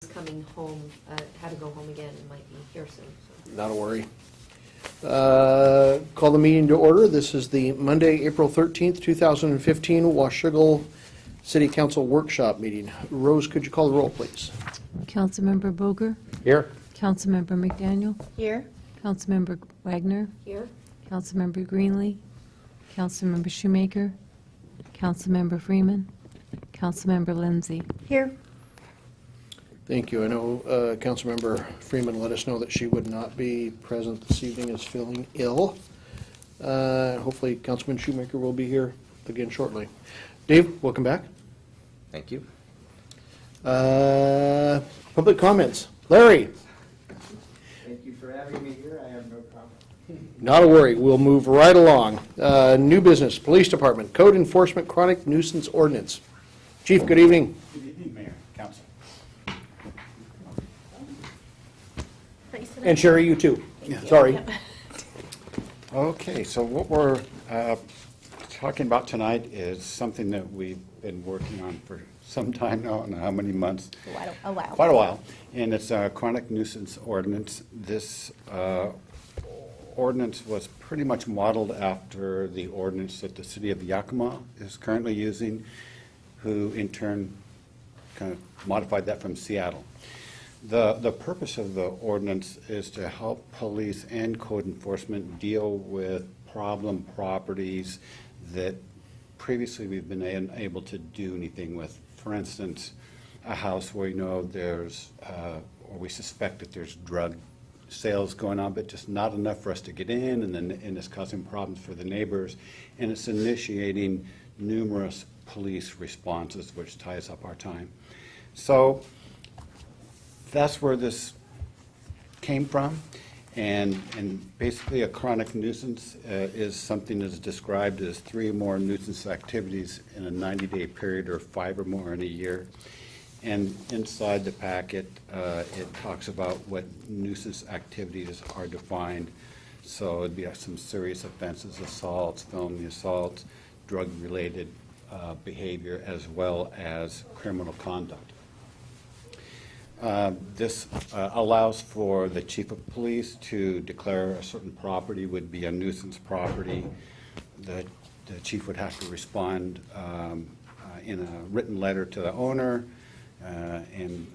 coming home, had to go home again and might be here soon. So. Not a worry. Call the meeting to order. This is the Monday, April 13th, 2015 Washougal City Council Workshop meeting. Rose, could you call the roll, please? Councilmember Boger, Here. Councilmember McDaniel, Here. Councilmember Wagner, Here. Councilmember Greenlee, Councilmember Shoemaker, Councilmember Freeman, Councilmember Lindsay. Here. Thank you. I know Councilmember Freeman let us know that she would not be present this evening, is feeling ill. Hopefully Councilman Shoemaker will be here again shortly. Dave, welcome back. Thank you. Public comments. Larry. Thank you for having me here. I have no comment. Not a worry. We'll move right along. New business, Police Department, Code Enforcement Chronic Nuisance Ordinance. Chief, good evening. Good evening, Mayor, Council. And Sherry, you too. Sorry. Okay, so what we're talking about tonight is something that we've been working on for some time now. I don't know how many months. A while. Quite a while. And it's a chronic nuisance ordinance. This ordinance was pretty much modeled after the ordinance that the city of Yakima is currently using, who in turn kind of modified that from Seattle. The purpose of the ordinance is to help police and code enforcement deal with problem properties that previously we've been unable to do anything with. For instance, a house where there's, or we suspect that there's drug sales going on, but just not enough for us to get in, and it's causing problems for the neighbors, and it's initiating numerous police responses, which ties up our time. So that's where this came from, and basically a chronic nuisance is something that's described as 3 or more nuisance activities in a 90-day period or 5 or more in a year. And inside the packet, it talks about what nuisance activities are defined. So it'd be some serious offenses, assaults, felony assaults, drug-related behavior, as well as criminal conduct. This allows for the chief of police to declare a certain property would be a nuisance property. The chief would have to respond in a written letter to the owner and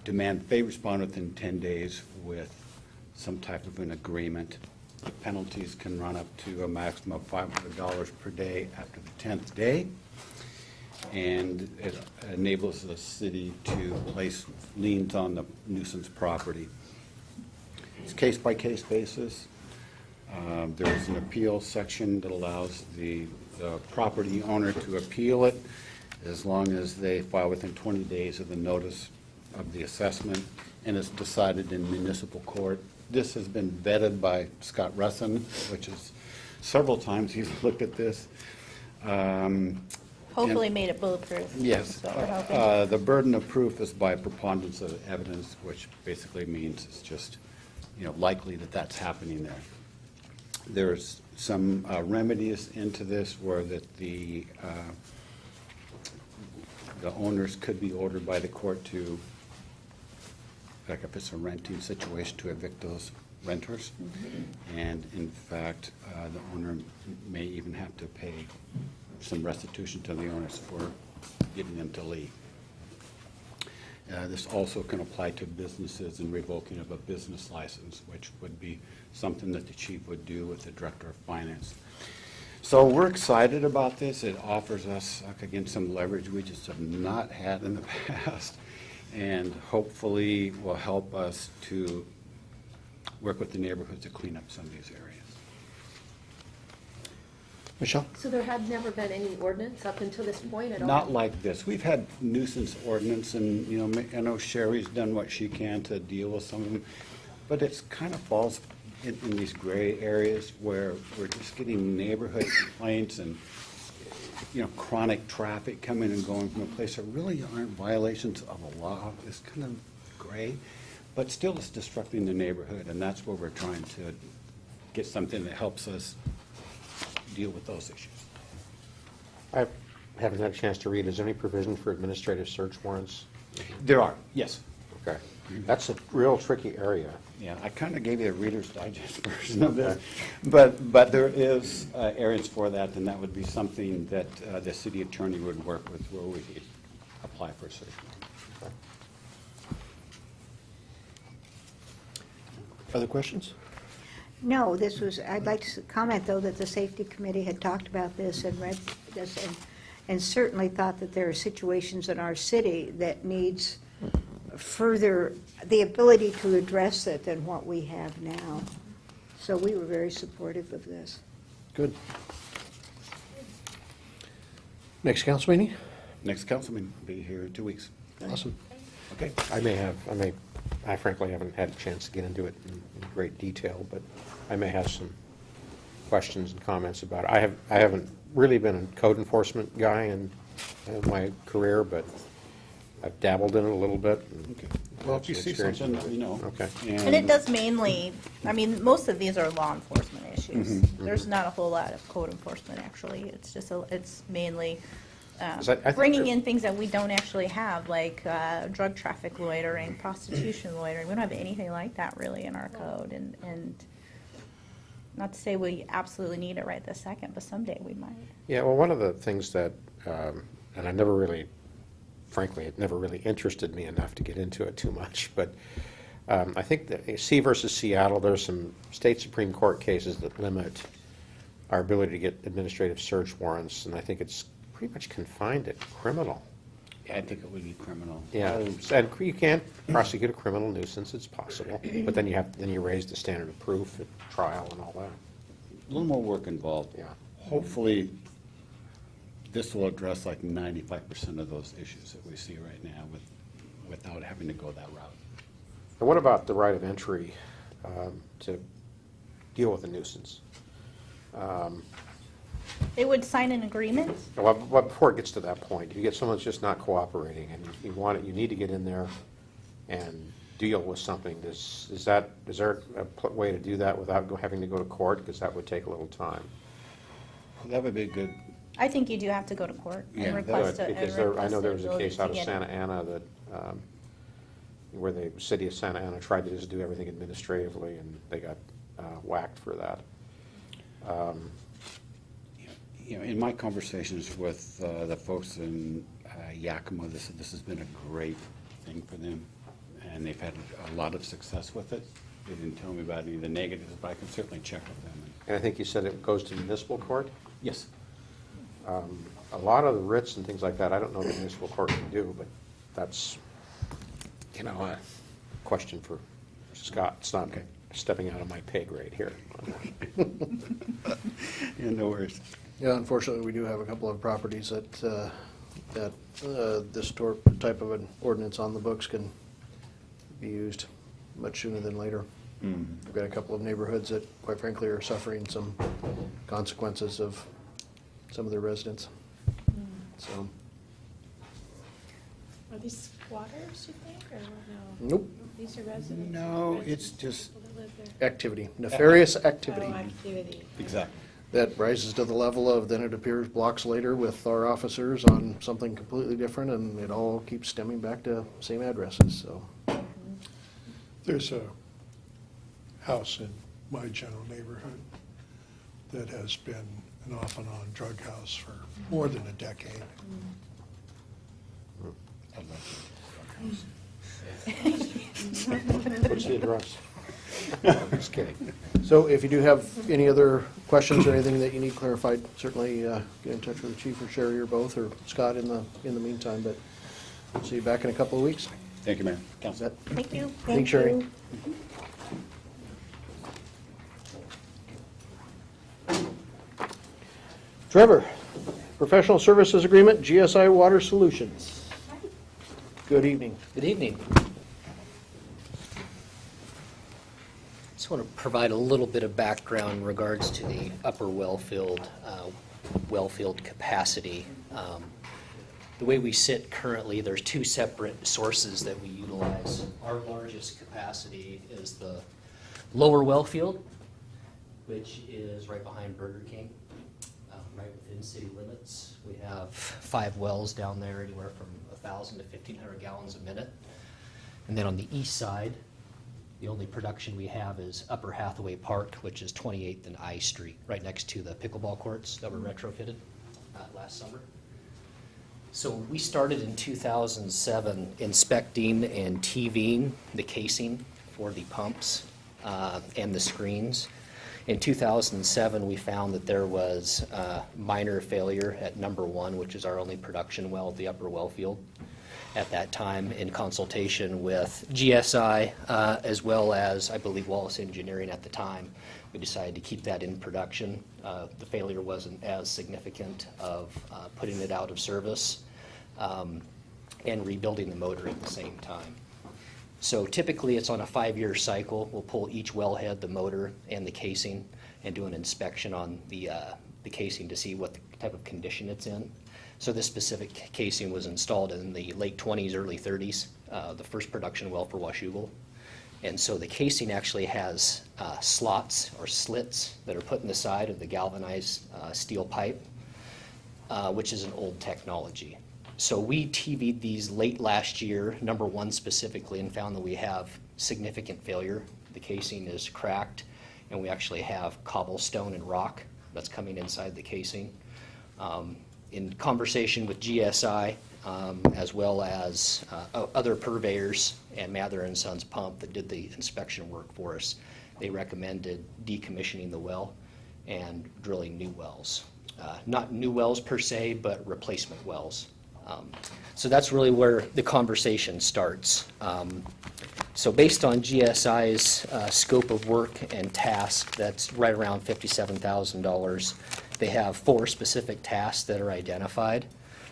demand they respond within 10 days with some type of an agreement. The penalties can run up to a maximum of $500 per day after the 10th day. And it enables the city to place liens on the nuisance property. It's case-by-case basis. There's an appeal section that allows the property owner to appeal it as long as they file within 20 days of the notice of the assessment, and it's decided in municipal court. This has been vetted by Scott Russin, which is several times he's looked at this. Hopefully made it bulletproof. Yes. That's what we're hoping. The burden of proof is by preponderance of evidence, which basically means it's just, likely that that's happening there. There's some remedies into this where that the owners could be ordered by the court to, like if it's a renting situation, to evict those renters. Mm-hmm. And in fact, the owner may even have to pay some restitution to the owners for getting them to leave. This also can apply to businesses and revoking of a business license, which would be something that the chief would do with the director of finance. So we're excited about this. It offers us, again, some leverage we just have not had in the past, and hopefully will help us to work with the neighborhoods to clean up some of these areas. Michelle? So there had never been any ordinance up until this point at all? Not like this. We've had nuisance ordinance, and, I know Sherry's done what she can to deal with some of them, but it's kind of falls in these gray areas where we're just getting neighborhood complaints and, chronic traffic coming and going from a place that really aren't violations of a law. It's kind of gray, but still it's disrupting the neighborhood, and that's where we're trying to get something that helps us deal with those issues. I haven't had a chance to read. Is there any provision for administrative search warrants There are, yes. Okay. That's a real tricky area. Yeah, I kind of gave you a Reader's Digest version of this, but there is areas for that, and that would be something that the city attorney would work with where we could apply for a search warrant. Other questions? No, this was, I'd like to comment, though, that the safety committee had talked about this and read this and certainly thought that there are situations in our city that needs further, the ability to address it than what we have now. So we were very supportive of this. Good. Next council meeting? Next councilman will be here in 2 weeks. Awesome. Okay. I frankly haven't had a chance to get into it in great detail, but I may have some questions and comments about it. I haven't really been a code enforcement guy in my career, but I've dabbled in it a little bit. Okay. Well, if you see something, let me know. Okay. And it does mainly, I mean, most of these are law enforcement issues. There's not a whole lot of code enforcement, actually. It's just, it's mainly I think bringing that- in things that we don't actually have, like drug traffic loitering, prostitution loitering. We don't have anything like that really in our code. And not to say we absolutely need it right this second, but someday we might. Yeah, well, one of the things that, and I never really, frankly, it never really interested me enough to get into it too much, but I think that C versus Seattle, there's some state Supreme Court cases that limit our ability to get administrative search warrants, and I think it's pretty much confined to criminal. Yeah, I think it would be criminal. Yeah, and you can't prosecute a criminal nuisance, it's possible, but then you raise the standard of proof at trial and all that. A little more work involved. Yeah. Hopefully, this will address like 95% of those issues that we see right now without having to go that route. And what about the right of entry to deal with a nuisance? They would sign an agreement. Well, before it gets to that point, if you get someone that's just not cooperating and you need to get in there and deal with something, is there a way to do that without having to go to court? Because that would take a little time. That would be good. I think you do have to go to court Yeah, and that request But a. because I know there was a case out of Santa Ana that, where the city of Santa Ana tried to just do everything administratively, and they got whacked for that. You know, in my conversations with the folks in Yakima, this has been a great thing for them, and they've had a lot of success with it. They didn't tell me about any of the negatives, but I can certainly check with them. And I think you said it goes to municipal court? Yes. A lot of the writs and things like that, I don't know what the municipal court can do, but that's, a question for Scott. It's not stepping out of my pay grade here. Yeah, no worries. Yeah, unfortunately, we do have a couple of properties that this type of an ordinance on the books can be used much sooner than later. We've got a couple of neighborhoods that, quite frankly, are suffering some consequences of some of their residents. So, Are these squatters, you think, or no? nope, These are residents? No, Residents, it's just- people that live there? activity, nefarious activity. Oh, activity. Exactly. That rises to the level of, then it appears blocks later with our officers on something completely different, and it all keeps stemming back to same addresses, so. There's a house in my general neighborhood that has been an off and on drug house for more than a decade. What's the address? Just kidding. So if you do have any other questions or anything that you need clarified, certainly get in touch with the chief or Sherry or both, or Scott in the meantime, but we'll see you back in a couple of weeks. Thank you, Mayor. Council. Thank you. Thanks, Sherry. Trevor, Professional Services Agreement, GSI Water Solutions. Good evening. Good evening. Just want to provide a little bit of background in regards to the upper wellfield capacity. The way we sit currently, there's two separate sources that we utilize. Our largest capacity is the lower wellfield, which is right behind Burger King, right within city limits. We have 5 wells down there, anywhere from 1,000 to 1,500 gallons a minute. And then on the east side, the only production we have is Upper Hathaway Park, which is 28th and I Street, right next to the pickleball courts that were retrofitted last summer. So we started in 2007 inspecting and TVing the casing for the pumps and the screens. In 2007, we found that there was minor failure at number 1, which is our only production well at the upper well field. At that time, in consultation with GSI, as well as, I believe, Wallace Engineering at the time, we decided to keep that in production. The failure wasn't as significant of putting it out of service and rebuilding the motor at the same time. So typically, it's on a 5-year cycle. We'll pull each wellhead, the motor, and the casing, and do an inspection on the casing to see what type of condition it's in. So this specific casing was installed in the late 20s, early 30s, the first production well for Washougal. And so the casing actually has slots or slits that are put in the side of the galvanized steel pipe, which is an old technology. So we TV'd these late last year, number 1 specifically, and found that we have significant failure. The casing is cracked, and we actually have cobblestone and rock that's coming inside the casing. In conversation with GSI, as well as other purveyors and Mather & Sons Pump that did the inspection work for us, they recommended decommissioning the well and drilling new wells. Not new wells per se, but replacement wells. So that's really where the conversation starts. So based on GSI's scope of work and task, that's right around $57,000. They have 4 specific tasks that are identified.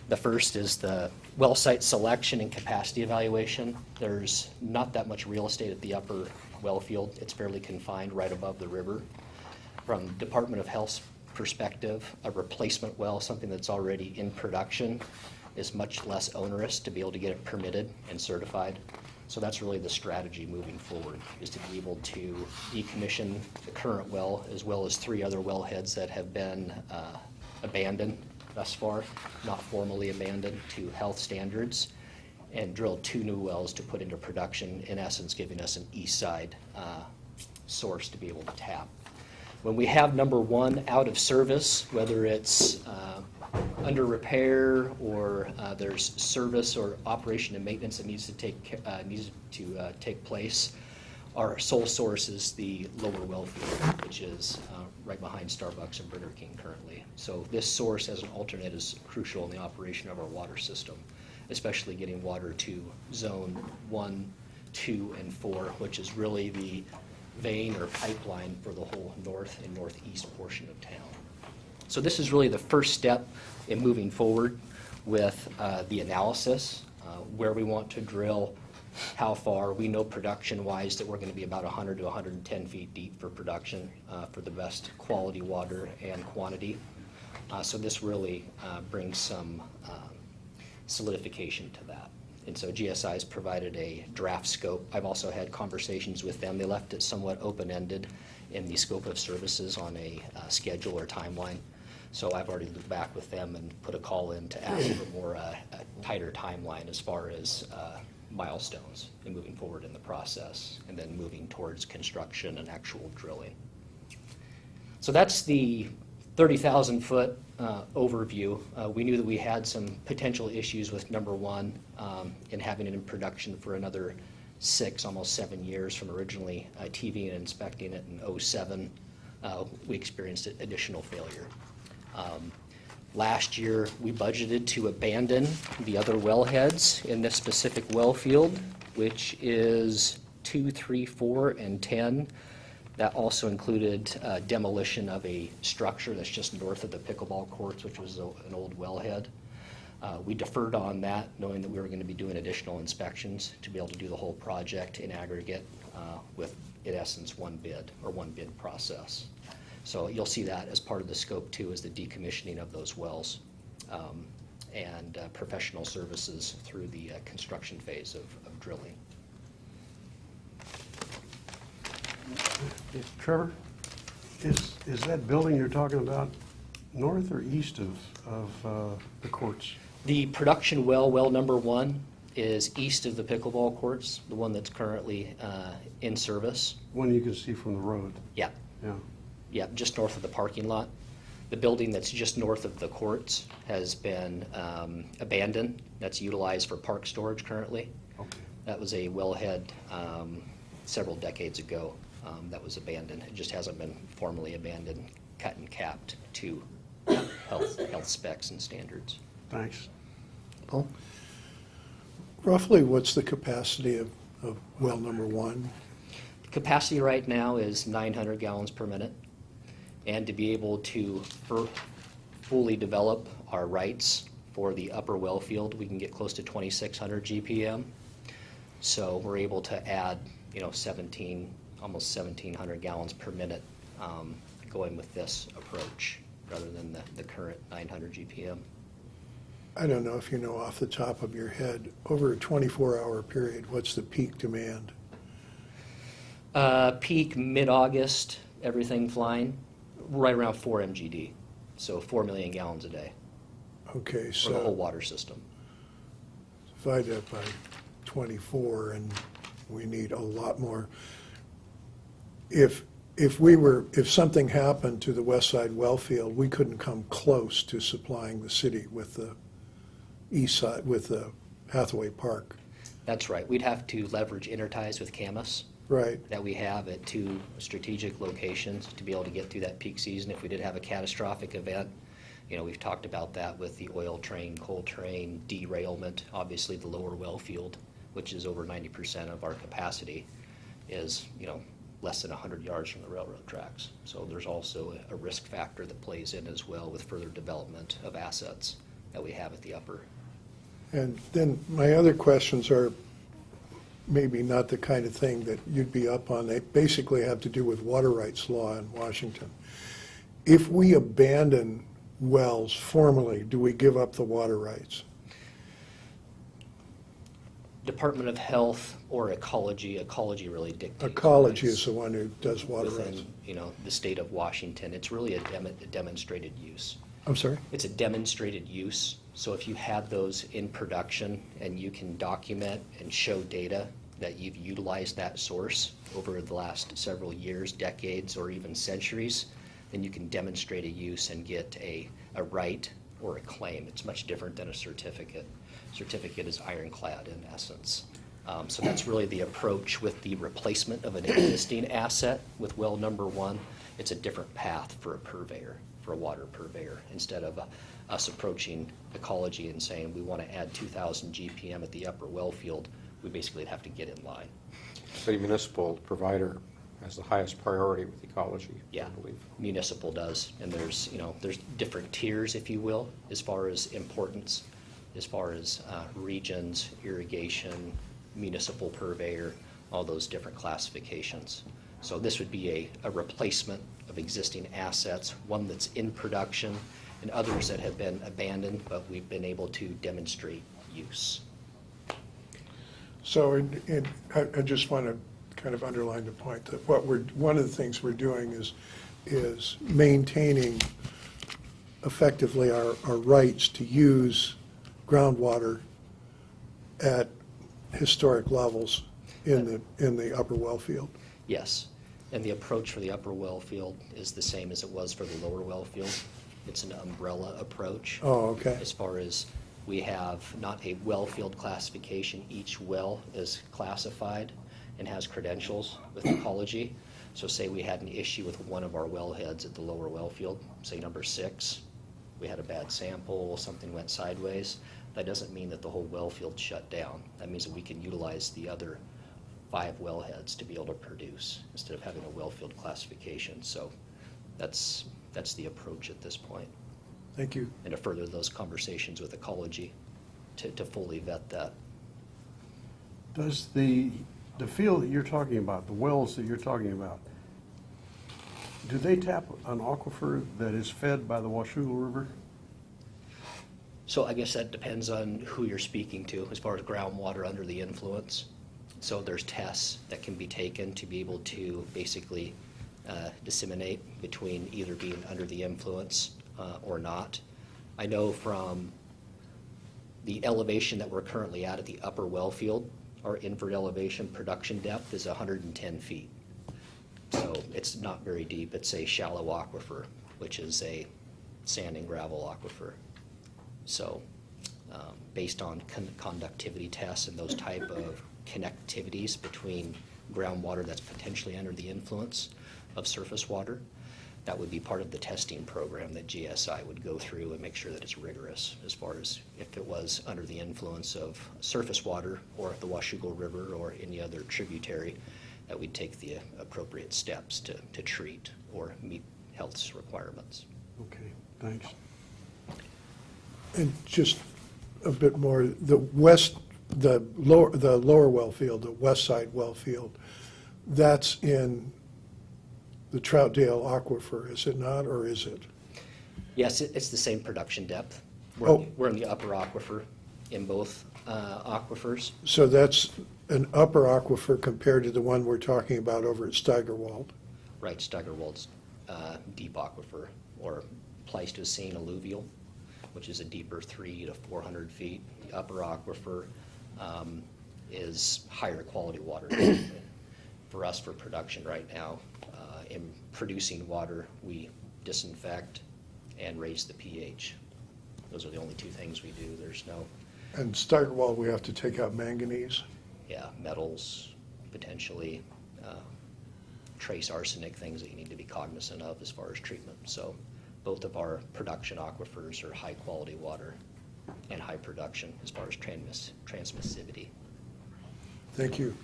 The first is the well site selection and capacity evaluation. There's not that much real estate at the upper well field. It's fairly confined right above the river. From Department of Health's perspective, a replacement well, something that's already in production, is much less onerous to be able to get it permitted and certified. So that's really the strategy moving forward, is to be able to decommission the current well, as well as 3 other wellheads that have been abandoned thus far, not formally abandoned, to health standards, and drill 2 new wells to put into production, in essence giving us an east side source to be able to tap. When we have number 1 out of service, whether it's under repair or there's service or operation and maintenance that needs to take place, our sole source is the lower well field, which is right behind Starbucks and Burger King currently. So this source as an alternate is crucial in the operation of our water system, especially getting water to zone 1, 2, and 4, which is really the vein or pipeline for the whole north and northeast portion of town. So this is really the first step in moving forward with the analysis, where we want to drill, how far. We know production-wise that we're going to be about 100 to 110 feet deep for production for the best quality water and quantity. So this really brings some solidification to that. And so GSI has provided a draft scope. I've also had conversations with them. They left it somewhat open-ended in the scope of services on a schedule or timeline. So I've already looked back with them and put a call in to ask for more a tighter timeline as far as milestones and moving forward in the process, and then moving towards construction and actual drilling. So that's the 30,000-foot overview. We knew that we had some potential issues with number 1 in having it in production for another 6, almost 7 years from originally TVing and inspecting it in 2007. We experienced additional failure. Last year, we budgeted to abandon the other wellheads in this specific well field, which is 2, 3, 4, and 10. That also included demolition of a structure that's just north of the pickleball courts, which was an old wellhead. We deferred on that, knowing that we were going to be doing additional inspections to be able to do the whole project in aggregate with, in essence, one bid process. So you'll see that as part of the scope too, is the decommissioning of those wells and professional services through the construction phase of drilling. Trevor, is that building you're talking about north or east of the courts? The production well number 1, is east of the pickleball courts, the one that's currently in service. One you can see from the road, Yeah, yeah. yeah, just north of the parking lot. The building that's just north of the courts has been abandoned. That's utilized for park storage currently. Okay. That was a wellhead several decades ago that was abandoned. It just hasn't been formally abandoned, cut and capped to health specs and standards. Thanks. Paul? Roughly, what's the capacity of well number 1? Capacity right now is 900 gallons per minute. And to be able to fully develop our rights for the upper well field, we can get close to 2,600 GPM. So we're able to add, almost 1,700 gallons per minute going with this approach rather than the current 900 GPM. I don't know if you know off the top of your head, over a 24-hour period, what's the peak demand? Peak mid-August, everything flying, right around 4 MGD, so 4 million gallons a day Okay, for the whole so water system. divide that by 24, and we need a lot more. If something happened to the west side well field, we couldn't come close to supplying the city with the east side, with the Hathaway Park. That's right. We'd have to leverage interties with Camas Right, that we have at 2 strategic locations to be able to get through that peak season if we did have a catastrophic event. We've talked about that with the oil train, coal train, derailment. Obviously, the lower well field, which is over 90% of our capacity, is, less than 100 yards from the railroad tracks. So there's also a risk factor that plays in as well with further development of assets that we have at the upper. and then my other questions are maybe not the kind of thing that you'd be up on. They basically have to do with water rights law in Washington. If we abandon wells formally, do we give up the water rights? Department of Health or ecology really dictates. Ecology rights is the one who does water rights. within, the state of Washington. It's really a demonstrated use. I'm sorry? It's a demonstrated use. So if you had those in production and you can document and show data that you've utilized that source over the last several years, decades, or even centuries, then you can demonstrate a use and get a right or a claim. It's much different than a certificate. Certificate is ironclad in essence. So that's really the approach with the replacement of an existing asset with well number 1. It's a different path for a purveyor, for a water purveyor, instead of us approaching ecology and saying we want to add 2,000 GPM at the upper well field. We basically have to get in line. The municipal provider has the highest priority with ecology, Yeah, I believe. municipal does, and there's different tiers, if you will, as far as importance, as far as regions, irrigation, municipal purveyor, all those different classifications. So this would be a replacement of existing assets, one that's in production, and others that have been abandoned, but we've been able to demonstrate use. So I just want to kind of underline the point that one of the things we're doing is maintaining effectively our rights to use groundwater at historic levels in the upper well field. Yes, and the approach for the upper well field is the same as it was for the lower well field. It's an umbrella approach. Oh, okay. As far as we have not a well field classification, each well is classified and has credentials with ecology. So say we had an issue with one of our wellheads at the lower well field, say number 6, we had a bad sample, something went sideways. That doesn't mean that the whole well field shut down. That means that we can utilize the other 5 wellheads to be able to produce instead of having a well field classification. So that's the approach at this point. Thank you. And to further those conversations with ecology to fully vet that. Does the field that you're talking about, the wells that you're talking about, do they tap an aquifer that is fed by the Washougal River? So I guess that depends on who you're speaking to as far as groundwater under the influence. So there's tests that can be taken to be able to basically disseminate between either being under the influence or not. I know from the elevation that we're currently at the upper well field, our invert elevation production depth is 110 feet. So it's not very deep. It's a shallow aquifer, which is a sand and gravel aquifer. So based on conductivity tests and those type of connectivities between groundwater that's potentially under the influence of surface water, that would be part of the testing program that GSI would go through and make sure that it's rigorous as far as if it was under the influence of surface water or the Washougal River or any other tributary, that we'd take the appropriate steps to treat or meet health's requirements. Okay, thanks. And just a bit more, the lower well field, the west side well field, that's in the Troutdale aquifer, is it not, or is it? Yes, it's the same production depth. Oh. We're in the upper aquifer in both aquifers. So that's an upper aquifer compared to the one we're talking about over at Steigerwald? Right, Steigerwald's deep aquifer, or Pleistocene alluvial, which is a deeper 300 to 400 feet. The upper aquifer is higher quality water. For us, for production right now, in producing water, we disinfect and raise the pH. Those are the only two things we do. There's no, And Steigerwald, we have to take out manganese? metals, potentially, trace arsenic, things that you need to be cognizant of as far as treatment. So both of our production aquifers are high quality water and high production as far as transmissivity. Thank you.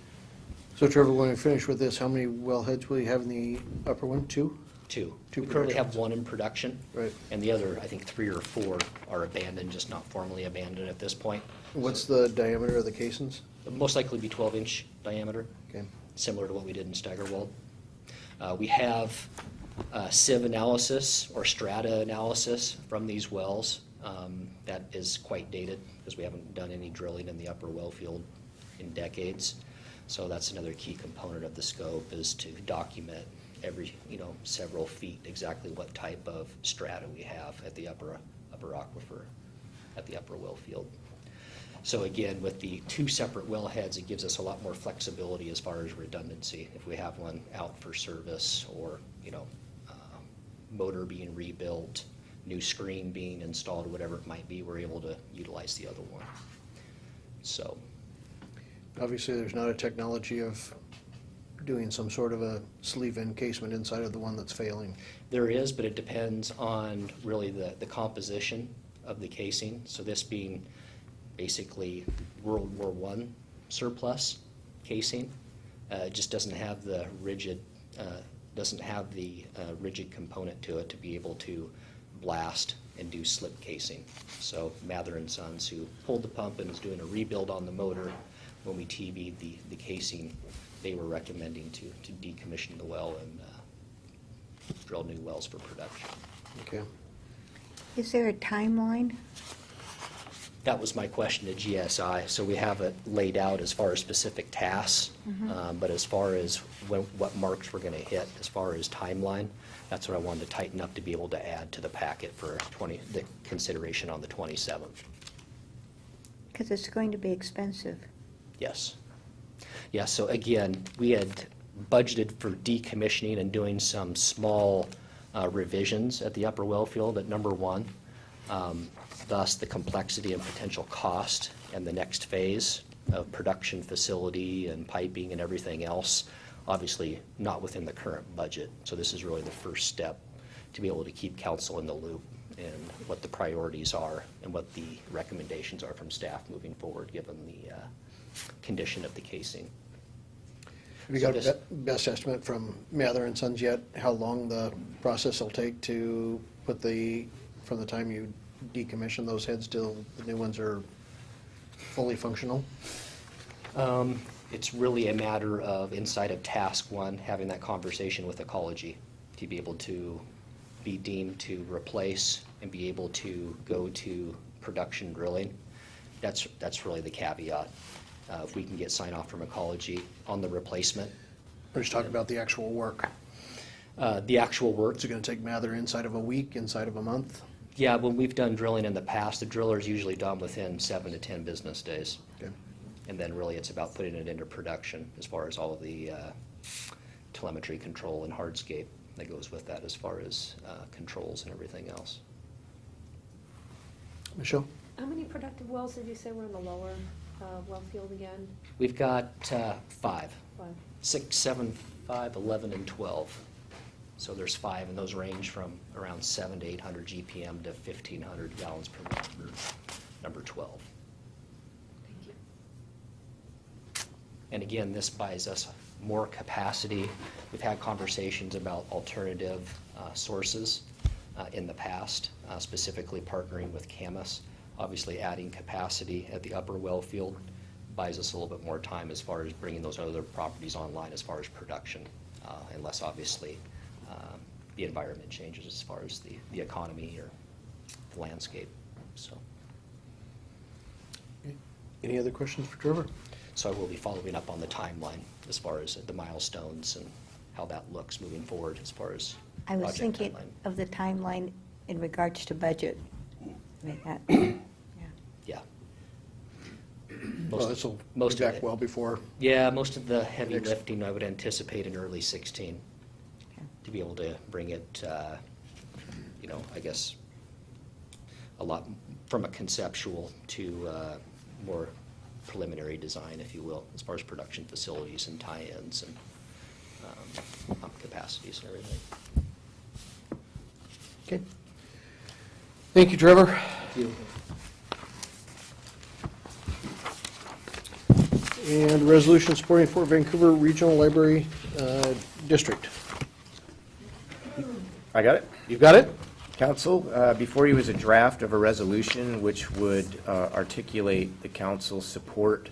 So Trevor, when we finish with this, how many wellheads will you have in the upper one? Two? Two. Two We currently have productions. one in production. Right. And the other, I think 3 or 4 are abandoned, just not formally abandoned at this point. What's the diameter of the casings? It'll most likely be 12-inch diameter, Okay. similar to what we did in Steigerwald. We have sieve analysis or strata analysis from these wells. That is quite dated because we haven't done any drilling in the upper well field in decades. So that's another key component of the scope, is to document every, several feet exactly what type of strata we have at the upper aquifer, at the upper well field. So again, with the 2 separate wellheads, it gives us a lot more flexibility as far as redundancy. If we have one out for service or, motor being rebuilt, new screen being installed, whatever it might be, we're able to utilize the other one. So, Obviously, there's not a technology of doing some sort of a sleeve encasement inside of the one that's failing. there is, but it depends on really the composition of the casing. So this being basically World War I surplus casing, it just doesn't have the rigid rigid component to it to be able to blast and do slip casing. So Mather and Sons, who pulled the pump and is doing a rebuild on the motor, when we TV'd the casing, they were recommending to decommission the well and drill new wells for production. Okay. Is there a timeline? That was my question to GSI. So we have it laid out as far as specific tasks, but as far as what marks we're going to hit, as far as timeline, that's what I wanted to tighten up to be able to add to the packet for the consideration on the 27th. Because it's going to be expensive. Yes. Yeah, so again, we had budgeted for decommissioning and doing some small revisions at the upper well field at number 1. Thus, the complexity and potential cost and the next phase of production facility and piping and everything else, obviously not within the current budget. So this is really the first step to be able to keep council in the loop and what the priorities are and what the recommendations are from staff moving forward, given the condition of the casing. Have you got a best estimate from Mather and Sons yet, how long the process will take to put from the time you decommission those heads till the new ones are fully functional? It's really a matter of, inside of task 1, having that conversation with ecology to be able to be deemed to replace and be able to go to production drilling. That's really the caveat. If we can get sign off from ecology on the replacement. We're just talking about the actual work. The actual work, Is it gonna take Mather inside of a week, inside of a month? Yeah, when we've done drilling in the past, the driller's usually done within 7 to 10 business days. Okay. And then really it's about putting it into production as far as all of the telemetry control and hardscape that goes with that as far as controls and everything else. Michelle? How many productive wells did you say were in the lower well field again? We've got 5. 5. 6, 7, 5, 11, and 12. So there's 5, and those range from around 7 to 800 GPM to 1,500 gallons per minute for number 12. Thank you. And again, this buys us more capacity. We've had conversations about alternative sources in the past, specifically partnering with Camas. Obviously, adding capacity at the upper well field buys us a little bit more time as far as bringing those other properties online as far as production, unless obviously the environment changes as far as the economy or the landscape. So Any other questions for Trevor? I will be following up on the timeline as far as the milestones and how that looks moving forward as far as I was project thinking timeline. of the timeline in regards to budget. Like that. Yeah. Yeah. Well, this will be most of back it. well before. Yeah, most of the heavy Next. lifting I would anticipate in early 16 Okay. to be able to bring it, I guess, a lot from a conceptual to more preliminary design, if you will, as far as production facilities and tie-ins and pump capacities and everything. Okay. Thank you, Trevor. And resolution supporting Fort Vancouver Regional Library District. I got it. You've got it? Council, before you is a draft of a resolution which would articulate the council's support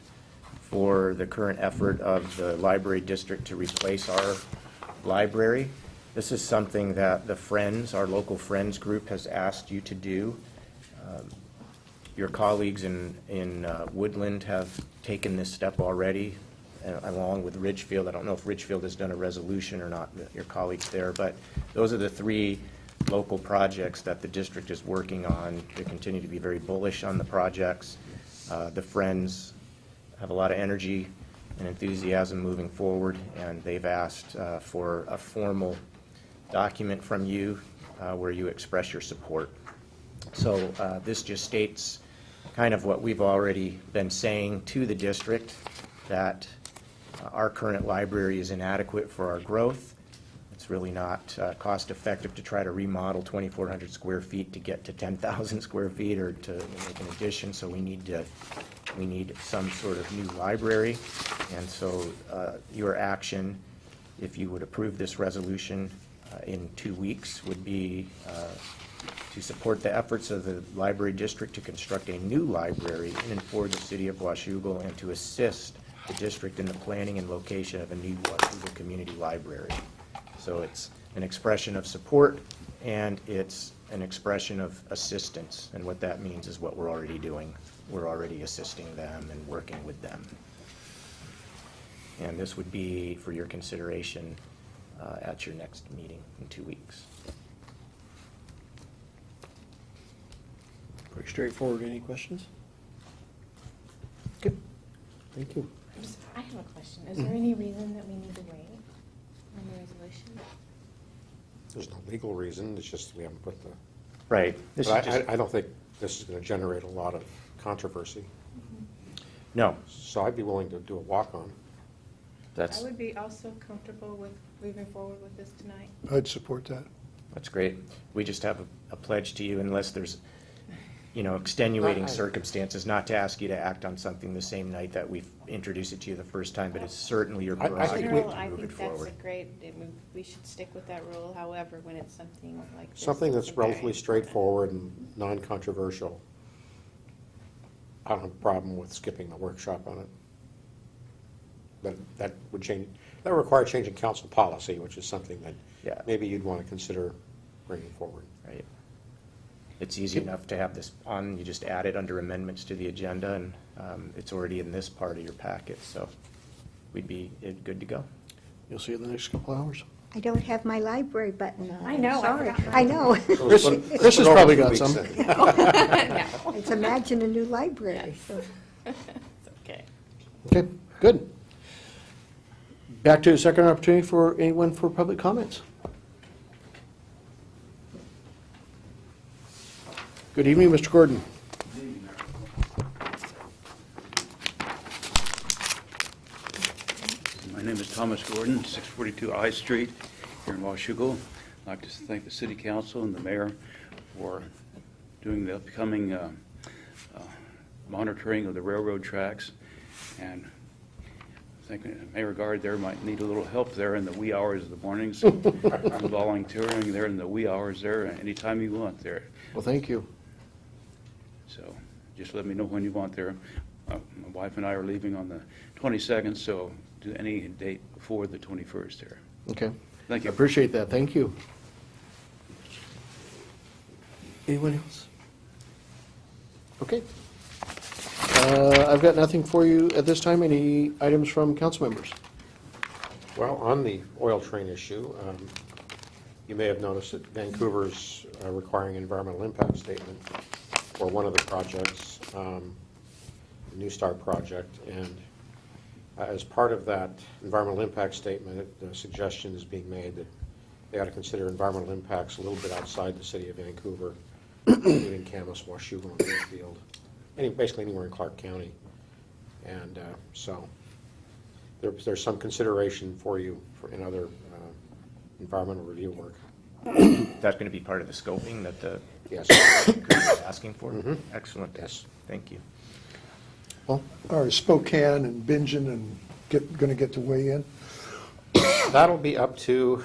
for the current effort of the library district to replace our library. This is something that the Friends, our local Friends group, has asked you to do. Your colleagues in Woodland have taken this step already, along with Ridgefield. I don't know if Ridgefield has done a resolution or not, your colleagues there, but those are the 3 local projects that the district is working on. They continue to be very bullish on the projects. The Friends have a lot of energy and enthusiasm moving forward, and they've asked for a formal document from you where you express your support. So this just states kind of what we've already been saying to the district, that our current library is inadequate for our growth. It's really not cost effective to try to remodel 2,400 square feet to get to 10,000 square feet or to make an addition, so we need some sort of new library. And so your action, if you would approve this resolution in 2 weeks, would be to support the efforts of the library district to construct a new library in and for the city of Washougal, and to assist the district in the planning and location of a new Washougal community library. So it's an expression of support, and it's an expression of assistance. And what that means is what we're already doing. We're already assisting them and working with them. And this would be for your consideration at your next meeting in 2 weeks. Pretty straightforward. Any questions? Good. Thank you. I have a question. Is there any reason that we need to wait on the resolution? There's no legal reason, it's just we haven't put the, Right. This is but just, I don't think this is going to generate a lot of controversy. no, So I'd be willing to do a walk-on. that's, I would be also comfortable with moving forward with this tonight. I'd support that. that's great. We just have a pledge to you, unless there's, extenuating I- circumstances, not to ask you to act on something the same night that we introduce it to you the first time, but it's certainly your I think prerogative we- General, I to move it think that's forward. a great, we should stick with that rule. However, when it's something like this. Something that's it's very relatively important. straightforward and non-controversial. I don't have a problem with skipping the workshop on it. But that would change, that would require changing council policy, which is something that Yeah. maybe you'd want to consider bringing forward. Right. It's easy enough to have this on, you just add it under amendments to the agenda, and it's already in this part of your packet, so we'd be good to go. You'll see you in the next couple hours. I don't have my library button on. I know, I Sorry. forgot I know. Chris has probably got some. It's Imagine a New Library, so. It's okay. Okay, good. Back to the second opportunity for anyone for public comments. Good evening, Mr. Gordon. My name is Thomas Gordon, 642 I Street here in Washougal. I'd like to thank the City Council and the Mayor for doing the upcoming monitoring of the railroad tracks. And I think Mayor Guard there might need a little help there in the wee hours of the mornings. I'm volunteering there in the wee hours there anytime you want there. Well, thank you. So just let me know when you want there. My wife and I are leaving on the 22nd, so do any date before the 21st there. Okay. Thank I you. appreciate that. Thank you. Anyone else? Okay. I've got nothing for you at this time. Any items from council members? Well, on the oil train issue, you may have noticed that Vancouver's requiring an environmental impact statement for one of the projects, the New Star project, and as part of that environmental impact statement, the suggestion is being made that they ought to consider environmental impacts a little bit outside the city of Vancouver, including Camas, Washougal, and Richfield, basically anywhere in Clark County. And so there's some consideration for you in other environmental review work. That's going to be part of the scoping that the Yes. group is asking for? Mhm. Excellent. Yes. Thank you. Well, Are Spokane and Bingen and going to get to weigh in? That'll be up to,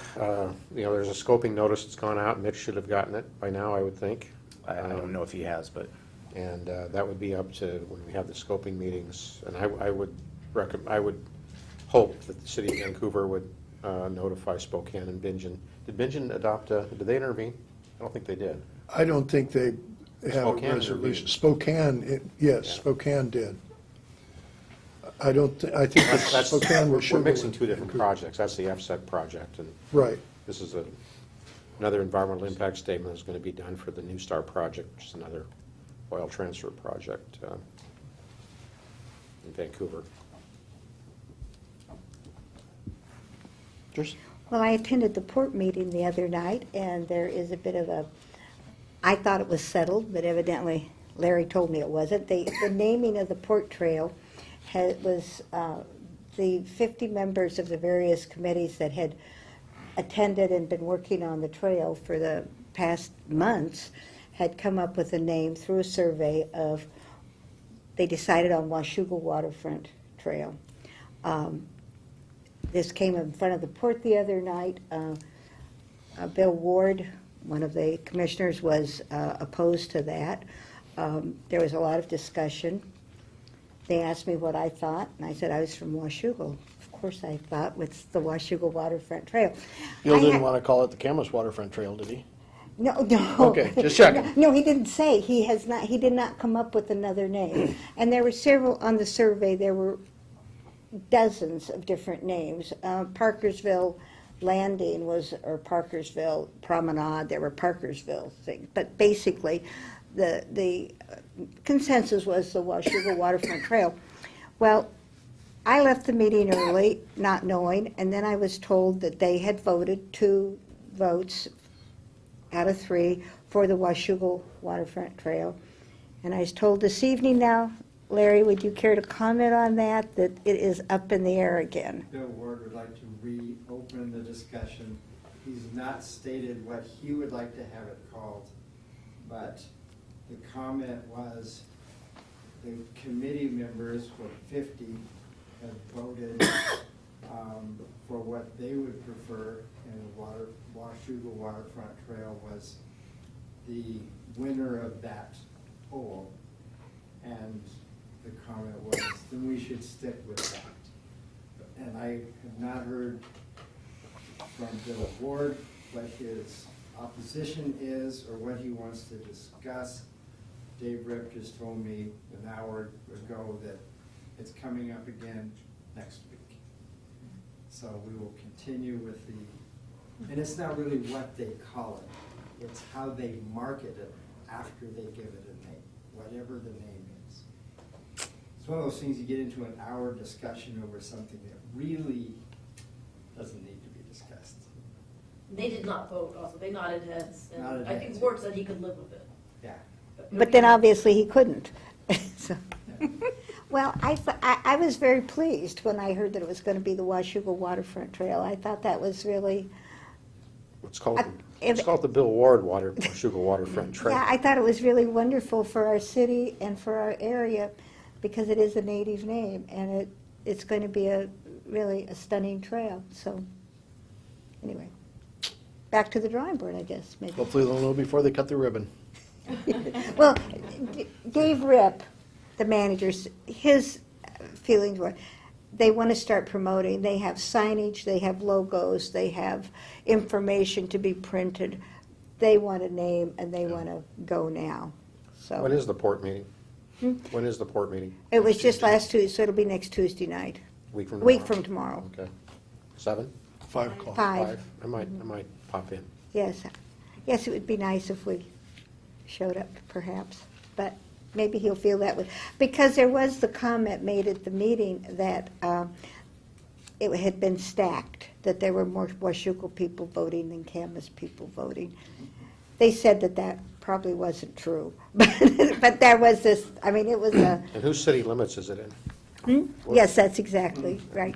there's a scoping notice that's gone out. Mitch should have gotten it by now, I would think. I don't know if he has, but And that would be up to when we have the scoping meetings. And I would hope that the city of Vancouver would notify Spokane and Bingen. Did Bingen adopt did they intervene? I don't think they did. I don't think they have a Spokane resolution. intervened. Spokane, yes, Yeah. Spokane did. I think that Spokane was. We're mixing two different projects. That's the FSET project, and Right. this is another environmental impact statement that's going to be done for the New Star project, which is another oil transfer project in Vancouver. Trish? Well, I attended the port meeting the other night, and there is a bit of a, I thought it was settled, but evidently Larry told me it wasn't. The naming of the port trail was the 50 members of the various committees that had attended and been working on the trail for the past months had come up with a name through a survey of, they decided on Washougal Waterfront Trail. This came in front of the port the other night. Bill Ward, one of the commissioners, was opposed to that. There was a lot of discussion. They asked me what I thought, and I said I was from Washougal. Of course I thought it's the Washougal Waterfront Trail. Bill I didn't had- want to call it the Camas Waterfront Trail, did he? No, no. Okay, just checking. No, he didn't say. He did not come up with another name. And there were several on the survey. There were dozens of different names. Parkersville Landing was, or Parkersville Promenade. There were Parkersville things. But basically, the consensus was the Washougal Waterfront Trail. Well, I left the meeting early, not knowing, and then I was told that they had voted 2 votes out of 3 for the Washougal Waterfront Trail. And I was told this evening now, Larry, would you care to comment on that it is up in the air again? Bill Ward would like to reopen the discussion. He's not stated what he would like to have it called, but the comment was the committee members, for 50, had voted for what they would prefer, and Washougal Waterfront Trail was the winner of that poll. And the comment was, then we should stick with that. And I have not heard from Bill Ward what his opposition is or what he wants to discuss. Dave Rip just told me an hour ago that it's coming up again next week. So we will continue with the And it's not really what they call it, it's how they market it after they give it a name, whatever the name is. It's one of those things you get into an hour discussion over something that really doesn't need to be discussed. They did not vote also, they nodded heads, and Nodded I think heads. Ward said he could live with it. Yeah. But then obviously he couldn't. So- Well, I was very pleased when I heard that it was going to be the Washougal Waterfront Trail. I thought that was really, It's called, if- it's called the Bill Ward Washougal Waterfront Trail. yeah, I thought it was really wonderful for our city and for our area because it is a native name and it's going to be really a stunning trail. So anyway, back to the drawing board, I guess, maybe. Hopefully they'll know before they cut the ribbon. Well, Dave Ripp, the managers, his feelings were, they want to start promoting. They have signage, they have logos, they have information to be printed. They want a name and they want to go now. When So is the port meeting? When is the port meeting? it was just last Tuesday, so it'll be next Tuesday night, Week from tomorrow? week from tomorrow. Okay. 7? 5 o'clock. 5. I might pop in. Yes, yes, it would be nice if we showed up, perhaps, but maybe he'll feel that way. Because there was the comment made at the meeting that it had been stacked, that there were more Washougal people voting than Camas people voting. They said that that probably wasn't true, but there was this, I mean, it was a, And whose city limits is it in? yes, that's exactly right,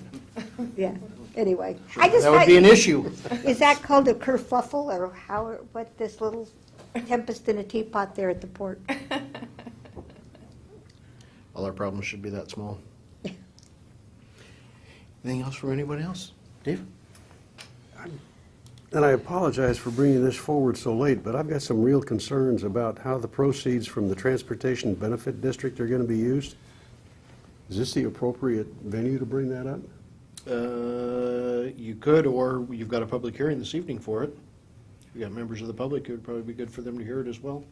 yeah. Anyway, I just That would thought- be an issue. Is that called a kerfuffle, or how, what, this little tempest in a teapot there at the port? All our problems should be that small. Anything else from anyone else? Dave? And I apologize for bringing this forward so late, but I've got some real concerns about how the proceeds from the Transportation Benefit District are going to be used. Is this the appropriate venue to bring that up? You could, or you've got a public hearing this evening for it. You got members of the public, it would probably be good for them to hear it as well.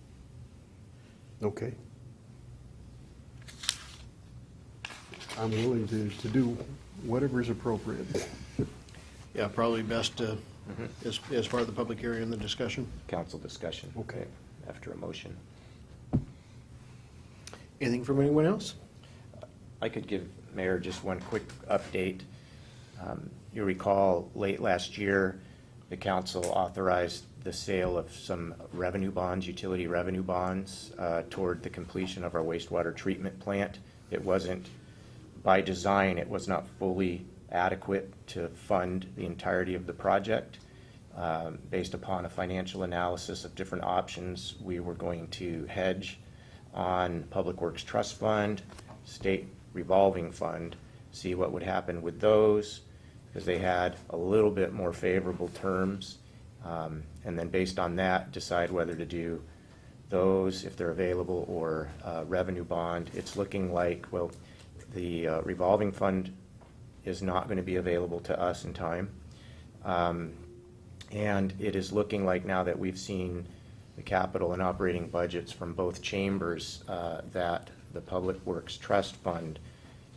Okay. I'm willing to do whatever is appropriate. Yeah, probably best as part of the public hearing and the discussion. Council discussion. Okay. After a motion. Anything from anyone else? I could give Mayor just one quick update. You recall, late last year, the council authorized the sale of some revenue bonds, utility revenue bonds, toward the completion of our wastewater treatment plant. It wasn't, by design, it was not fully adequate to fund the entirety of the project. Based upon a financial analysis of different options, we were going to hedge on Public Works Trust Fund, State Revolving Fund, see what would happen with those, because they had a little bit more favorable terms, and then based on that, decide whether to do those, if they're available, or revenue bond. It's looking like, well, the revolving fund is not going to be available to us in time. And it is looking like, now that we've seen the capital and operating budgets from both chambers, that the Public Works Trust Fund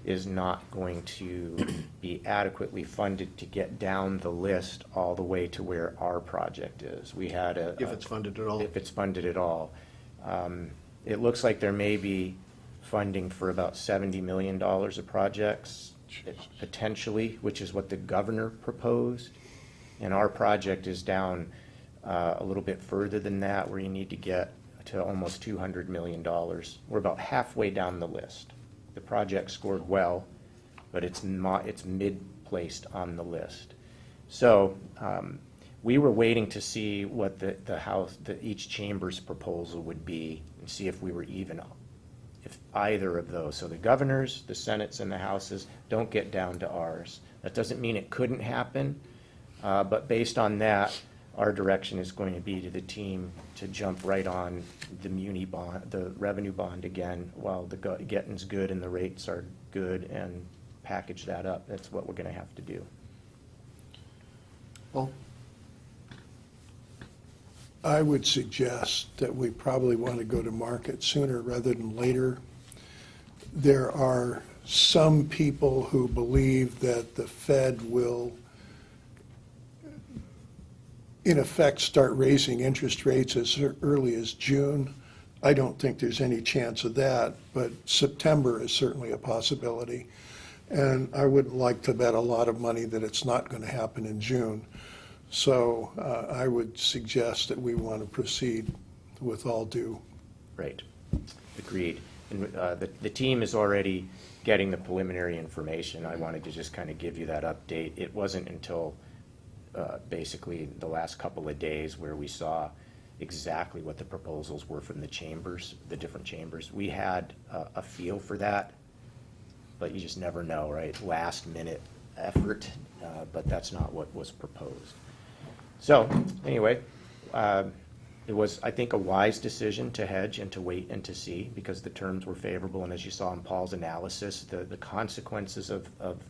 is not going to be adequately funded to get down the list all the way to where our project is. We had a... If it's funded at all. If it's funded at all. It looks like there may be funding for about $70 million of projects, potentially, which is what the governor proposed. And our project is down a little bit further than that, where you need to get to almost $200 million. We're about halfway down the list. The project scored well, but it's mid-placed on the list. So we were waiting to see what each chamber's proposal would be, and see if we were even, if either of those. So the governors, the senates, and the houses don't get down to ours. That doesn't mean it couldn't happen, but based on that, our direction is going to be to the team to jump right on the muni bond, the revenue bond again, while the getting's good and the rates are good, and package that up. That's what we're going to have to do. Well, I would suggest that we probably want to go to market sooner rather than later. There are some people who believe that the Fed will in effect, start raising interest rates as early as June. I don't think there's any chance of that, but September is certainly a possibility. And I would like to bet a lot of money that it's not going to happen in June. So I would suggest that we want to proceed with all due. Right. Agreed. And the team is already getting the preliminary information. I wanted to just kind of give you that update. It wasn't until basically the last couple of days where we saw exactly what the proposals were from the chambers, the different chambers. We had a feel for that, but you just never know, right? Last minute effort, but that's not what was proposed. So anyway, it was, I think, a wise decision to hedge and to wait and to see because the terms were favorable. And as you saw in Paul's analysis, the consequences of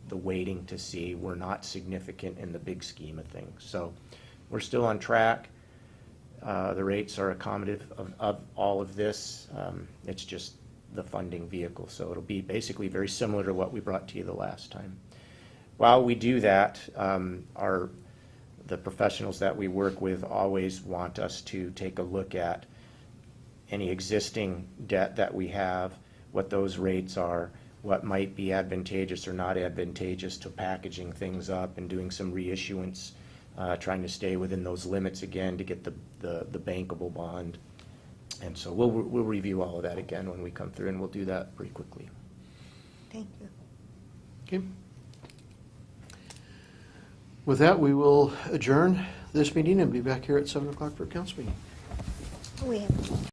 the waiting to see were not significant in the big scheme of things. So we're still on track. The rates are accommodative of all of this. It's just the funding vehicle. So it'll be basically very similar to what we brought to you the last time. While we do that, the professionals that we work with always want us to take a look at any existing debt that we have, what those rates are, what might be advantageous or not advantageous to packaging things up and doing some reissuance, trying to stay within those limits again to get the bankable bond. And so we'll review all of that again when we come through, and we'll do that pretty quickly. Thank you. Okay. With that, we will adjourn this meeting and be back here at 7 o'clock for a council meeting. We have